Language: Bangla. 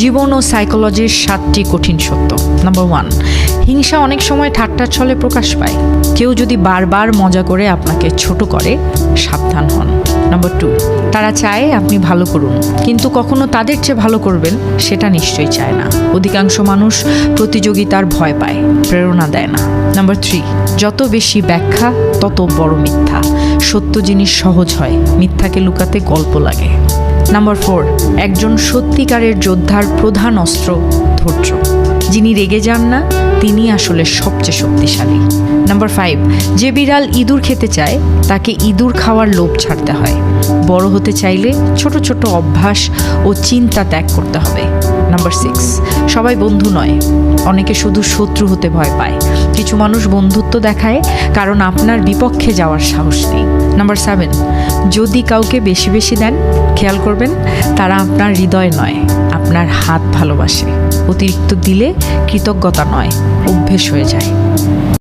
জীবন ও সাইকোলজির 7টি কঠিন সত্য। নাম্বার 1, হিংসা অনেক সময় ঠাট্টার ছলে প্রকাশ পায়। কেউ যদি বারবার মজা করে আপনাকে ছোট করে, সাবধান হন। নাম্বার 2, তারা চায় আপনি ভালো করুন, কিন্তু কখনো তাদের চেয়ে ভালো করবেন সেটা নিশ্চয়ই চায় না। অধিকাংশ মানুষ প্রতিযোগিতার ভয় পায়, প্রেরণা দেয় না। নাম্বার 3, যত বেশি ব্যাখ্যা তত বড় মিথ্যা। সত্য জিনিস সহজ হয়, মিথ্যাকে লুকাতে গল্প লাগে। নাম্বার 4, একজন সত্যিকারের যোদ্ধার প্রধান অস্ত্র ধৈর্য। যিনি রেগে যান না, তিনি আসলে সবচেয়ে শক্তিশালী। নাম্বার 5, যে বিড়াল ইঁদুর খেতে চায় তাকে ইঁদুর খাওয়ার লোভ ছাড়তে হয়। বড় হতে চাইলে ছোট ছোট অভ্যাস ও চিন্তা ত্যাগ করতে হবে। নাম্বার 6, সবাই বন্ধু নয়, অনেকে শুধু শত্রু হতে ভয় পায়। কিছু মানুষ বন্ধুত্ব দেখায় কারণ আপনার বিপক্ষে যাওয়ার সাহস নেই। নাম্বার 7, যদি কাউকে বেশি বেশি দেন, খেয়াল করবেন তারা আপনার হৃদয় নয়, আপনার হাত ভালোবাসে। অতিরিক্ত দিলে কৃতজ্ঞতা নয়, অভ্যেস হয়ে যায়।